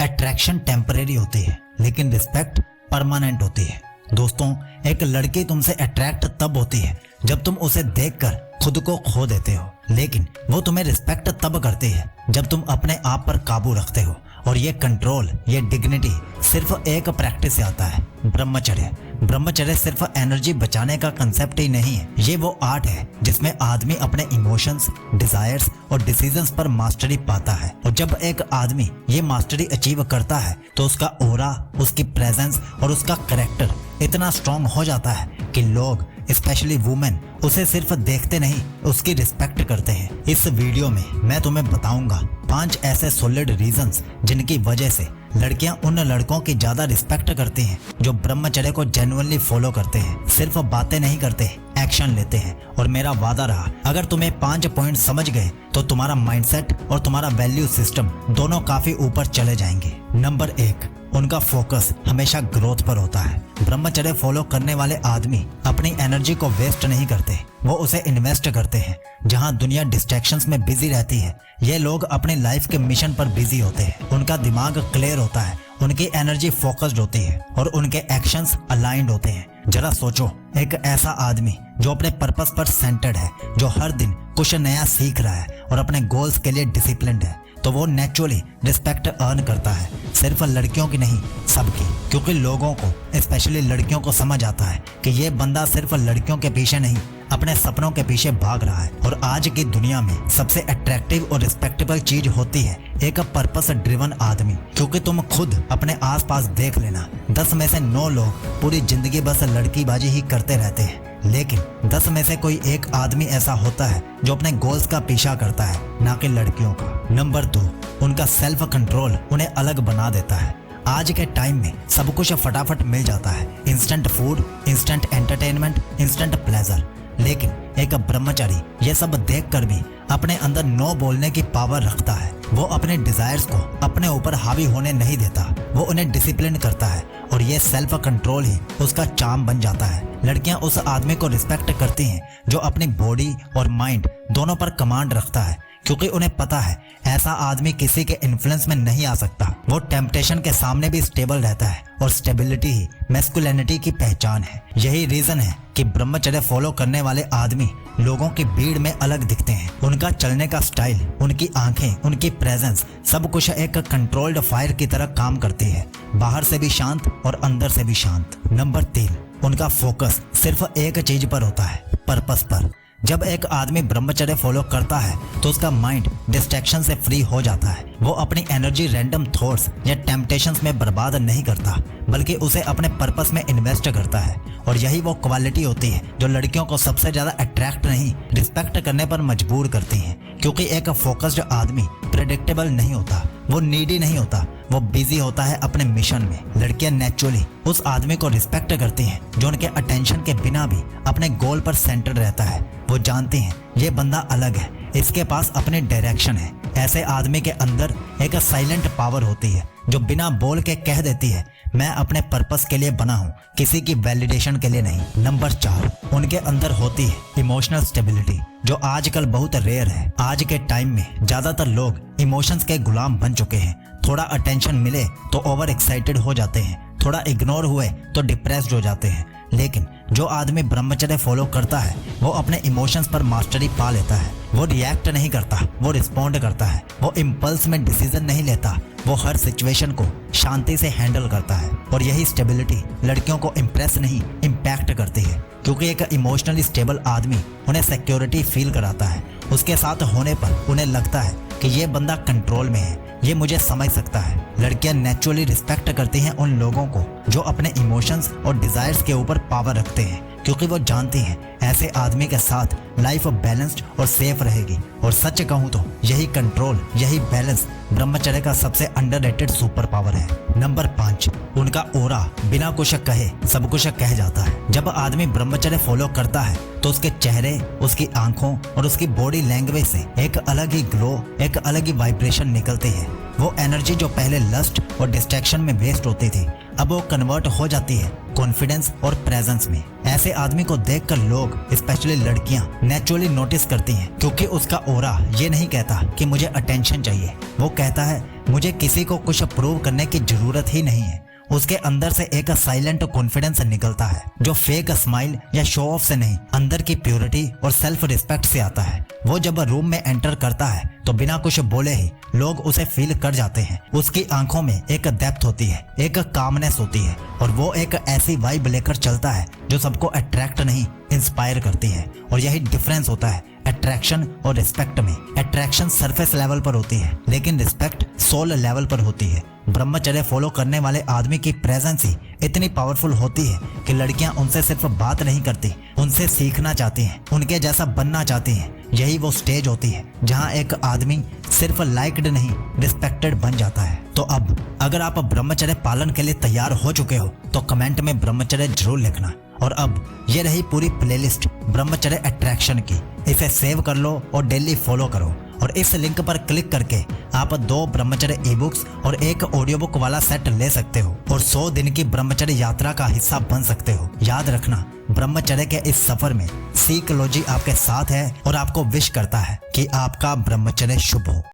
Attraction temporary होती है लेकिन रिस्पेक्ट परमानेंट होती है। दोस्तों, एक लड़की तुमसे अट्रैक्ट तब होती है जब तुम उसे देखकर खुद को खो देते हो, लेकिन वो तुम्हें रिस्पेक्ट तब करती है जब तुम अपने आप पर काबू रखते हो। और ये कंट्रोल, ये डिग्निटी सिर्फ एक प्रैक्टिस से आता है, ब्रह्मचर्य। ब्रह्मचर्य सिर्फ एनर्जी बचाने का कंसेप्ट ही नहीं है, ये वो आर्ट है जिसमें आदमी अपने इमोशंस, डिजायर्स और डिसीजंस पर मास्टरी पाता है। और जब एक आदमी ये मास्टरी अचीव करता है तो उसका ऑरा, उसकी प्रेजेंस और उसका कैरेक्टर इतना स्ट्रॉन्ग हो जाता है कि लोग, स्पेशली वुमेन, उसे सिर्फ देखते नहीं, उसकी रिस्पेक्ट करते हैं। इस वीडियो में मैं तुम्हें बताऊंगा 5 ऐसे सॉलिड रीजंस जिनकी वजह से लड़कियां उन लड़कों की ज्यादा रिस्पेक्ट करती हैं जो ब्रह्मचर्य को जेन्युइनली फॉलो करते हैं, सिर्फ बातें नहीं करते, एक्शन लेते हैं। और मेरा वादा रहा, अगर तुम्हें 5 पॉइंट समझ गए तो तुम्हारा माइंडसेट और तुम्हारा वैल्यू सिस्टम दोनों काफी ऊपर चले जाएंगे। नंबर 1, उनका फोकस हमेशा ग्रोथ पर होता है। ब्रह्मचर्य फॉलो करने वाले आदमी अपनी एनर्जी को वेस्ट नहीं करते, वो उसे इन्वेस्ट करते हैं। जहां दुनिया डिस्ट्रैक्शंस में बिजी रहती है, ये लोग अपनी लाइफ के मिशन पर बिजी होते हैं। उनका दिमाग क्लियर होता है, उनकी एनर्जी फोकस्ड होती है और उनके एक्शंस अलाइंड होते हैं। जरा सोचो, एक ऐसा आदमी जो अपने पर्पस पर सेंटर्ड है, जो हर दिन कुछ नया सीख रहा है और अपने गोल्स के लिए डिसिप्लिन्ड है, तो वो नेचुरली रिस्पेक्ट अर्न करता है, सिर्फ लड़कियों की नहीं, सबकी। क्योंकि लोगों को, स्पेशली लड़कियों को समझ आता है कि ये बंदा सिर्फ लड़कियों के पीछे नहीं, अपने सपनों के पीछे भाग रहा है। और आज की दुनिया में सबसे अट्रैक्टिव और रिस्पेक्टेबल चीज होती है एक पर्पस ड्रिवन आदमी। क्योंकि तुम खुद अपने आसपास देख लेना, 10 में से 9 लोग पूरी जिंदगी बस लड़कीबाजी ही करते रहते हैं, लेकिन 10 में से कोई एक आदमी ऐसा होता है जो अपने गोल्स का पीछा करता है, ना कि लड़कियों का। नंबर 2, उनका सेल्फ कंट्रोल उन्हें अलग बना देता है। आज के टाइम में सब कुछ फटाफट मिल जाता है, instant food, instant entertainment, instant pleasure. लेकिन एक ब्रह्मचारी ये सब देखकर भी अपने अंदर नो बोलने की पावर रखता है। वो अपने डिजायर्स को अपने ऊपर हावी होने नहीं देता, वो उन्हें डिसिप्लिन करता है और ये सेल्फ कंट्रोल ही उसका चार्म बन जाता है। लड़कियां उस आदमी को रिस्पेक्ट करती हैं जो अपनी बॉडी और माइंड दोनों पर कमांड रखता है, क्योंकि उन्हें पता है ऐसा आदमी किसी के इन्फ्लुएंस में नहीं आ सकता। वो टेम्पटेशन के सामने भी स्टेबल रहता है और स्टेबिलिटी ही मैस्कुलिनिटी की पहचान है। यही रीजन है कि ब्रह्मचर्य फॉलो करने वाले आदमी लोगों की भीड़ में अलग दिखते हैं। उनका चलने का स्टाइल, उनकी आंखें, उनकी प्रेजेंस, सब कुछ एक कंट्रोल्ड फायर की तरह काम करती है, बाहर से भी शांत और अंदर से भी शांत। नंबर 3, उनका फोकस सिर्फ एक चीज पर होता है, पर्पस पर। जब एक आदमी ब्रह्मचर्य फॉलो करता है तो उसका माइंड डिस्ट्रैक्शन से फ्री हो जाता है। वो अपनी एनर्जी रैंडम थॉट्स या टेम्पटेशंस में बर्बाद नहीं करता, बल्कि उसे अपने पर्पस में इन्वेस्ट करता है। और यही वो क्वालिटी होती है जो लड़कियों को सबसे ज्यादा अट्रैक्ट नहीं, रिस्पेक्ट करने पर मजबूर करती है। क्योंकि एक फोकस्ड आदमी प्रेडिक्टेबल नहीं होता, वो नीडी नहीं होता, वो बिजी होता है अपने मिशन में। लड़कियां नेचुरली उस आदमी को रिस्पेक्ट करती हैं जो उनके अटेंशन के बिना भी अपने गोल पर सेंटर्ड रहता है। वो जानती हैं ये बंदा अलग है, इसके पास अपनी डायरेक्शन है। ऐसे आदमी के अंदर एक साइलेंट पावर होती है जो बिना बोल के कह देती है, मैं अपने पर्पस के लिए बना हूँ, किसी की वैलिडेशन के लिए नहीं। नंबर 4, उनके अंदर होती है इमोशनल स्टेबिलिटी, जो आजकल बहुत रेयर है। आज के टाइम में ज्यादातर लोग इमोशंस के गुलाम बन चुके हैं। थोड़ा अटेंशन मिले तो ओवर एक्साइटेड हो जाते हैं, थोड़ा इग्नोर हुए तो डिप्रेस्ड हो जाते हैं। लेकिन जो आदमी ब्रह्मचर्य फॉलो करता है वो अपने इमोशंस पर मास्टरी पा लेता है। वो रिएक्ट नहीं करता, वो रिस्पॉन्ड करता है। वो इम्पल्स में डिसीजन नहीं लेता, वो हर सिचुएशन को शांति से हैंडल करता है। और यही स्टेबिलिटी लड़कियों को इम्प्रेस नहीं, इम्पैक्ट करती है। क्योंकि एक इमोशनली स्टेबल आदमी उन्हें सिक्योरिटी फील कराता है। उसके साथ होने पर उन्हें लगता है कि ये बंदा कंट्रोल में है, ये मुझे समझ सकता है। लड़कियां नेचुरली रिस्पेक्ट करती हैं उन लोगों को जो अपने इमोशंस और डिजायर्स के ऊपर पावर रखते हैं, क्योंकि वो जानती हैं ऐसे आदमी के साथ लाइफ बैलेंस्ड और सेफ रहेगी। और सच कहूँ तो यही कंट्रोल, यही बैलेंस ब्रह्मचर्य का सबसे अंडररेटेड सुपर पावर है। नंबर 5, उनका ऑरा बिना कुछ कहे सब कुछ कह जाता है। जब आदमी ब्रह्मचर्य फॉलो करता है तो उसके चेहरे, उसकी आंखों और उसकी बॉडी लैंग्वेज से एक अलग ही ग्लो, एक अलग ही वाइब्रेशन निकलती है। वो एनर्जी जो पहले लस्ट और डिस्ट्रैक्शन में वेस्ट होती थी, अब वो कन्वर्ट हो जाती है कॉन्फिडेंस और प्रेजेंस में। ऐसे आदमी को देखकर लोग, स्पेशली लड़कियां, नेचुरली नोटिस करती हैं, क्योंकि उसका ऑरा ये नहीं कहता कि मुझे अटेंशन चाहिए, वो कहता है मुझे किसी को कुछ प्रूव करने की जरूरत ही नहीं है। उसके अंदर से एक साइलेंट कॉन्फिडेंस निकलता है जो फेक स्माइल या शो ऑफ से नहीं, अंदर की प्योरिटी और सेल्फ रिस्पेक्ट से आता है। वो जब रूम में एंटर करता है तो बिना कुछ बोले ही लोग उसे फील कर जाते हैं। उसकी आंखों में एक डेप्थ होती है, एक कामनेस होती है, और वो एक ऐसी वाइब लेकर चलता है जो सबको अट्रैक्ट नहीं, इंस्पायर करती है। और यही डिफरेंस होता है अट्रैक्शन और रिस्पेक्ट में। अट्रैक्शन सरफेस लेवल पर होती है, लेकिन रिस्पेक्ट सोल लेवल पर होती है। ब्रह्मचर्य फॉलो करने वाले आदमी की प्रेजेंस ही इतनी पावरफुल होती है कि लड़कियां उनसे सिर्फ बात नहीं करती, उनसे सीखना चाहती हैं, उनके जैसा बनना चाहती हैं। यही वो स्टेज होती है जहां एक आदमी सिर्फ लाइक्ड नहीं, रिस्पेक्टेड बन जाता है। तो अब अगर आप ब्रह्मचर्य पालन के लिए तैयार हो चुके हो तो कमेंट में ब्रह्मचर्य जरूर लिखना। और अब ये रही पूरी प्लेलिस्ट ब्रह्मचर्य अट्रैक्शन की, इसे सेव कर लो और डेली फॉलो करो। और इस लिंक पर क्लिक करके आप 2 ब्रह्मचर्य ई बुक्स और 1 ऑडियो बुक वाला सेट ले सकते हो और 100 दिन की ब्रह्मचर्य यात्रा का हिस्सा बन सकते हो। याद रखना, ब्रह्मचर्य के इस सफर में साइकोलॉजी आपके साथ है और आपको विश करता है कि आपका ब्रह्मचर्य शुभ हो।